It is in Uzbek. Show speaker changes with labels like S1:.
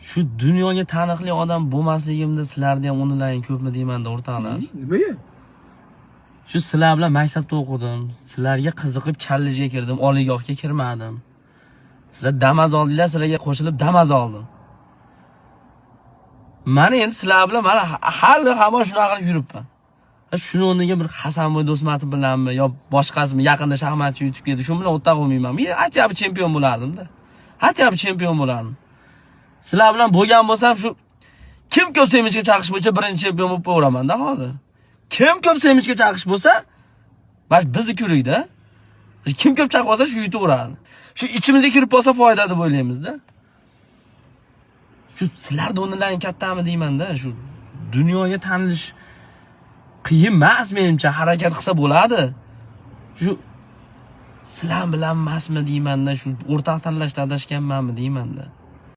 S1: Shu dunyoga taniqli odam bo'lmasligimda sizlarni ham o'rnilaring ko'pmi deyman-da o'rtoqlar.
S2: Nimaga?
S1: Shu sizlar bilan maktabda o'qidim. Sizlarga qiziqib kollejga kirdim, oliygohga kirmadim. Sizlar Damas oldinglar, sizlarga qo'shilib Damas oldim. Mana endi sizlar bilan mana hali hamon shunaqa qilib yuribman. Shuni o'rniga bir Hasanboy Do'smatov bilanmi yo boshqasimi yaqinda shaxmatchi yutib ketdi, shu bilan o'rtoq bo'lmaymanmi? Aytyapti chempion bo'lardim-da. Aytyapti chempion bo'lardim. Sizlar bilan bo'lgan bo'lsam shu kim ko'p sevinchga chaqish bo'yicha birinchi chempion bo'lib o'raman-da hozir. Kim ko'p sevinchga chaqish bo'lsa, bash bizni kurikda. Kim ko'p chaqib olsa shu yutaveradi. Shu ichimizga kirib bo'lsa foyda deb o'ylaymiz-da. Shu sizlarning o'rnilaring kattami deyman-da, shu dunyoga tanilish qiyin emas menimcha, harakat qilsa bo'ladi. Shu sizlar bilan emasmi deyman-da, shu o'rtaq tanlashda adashganmanmi deyman-da.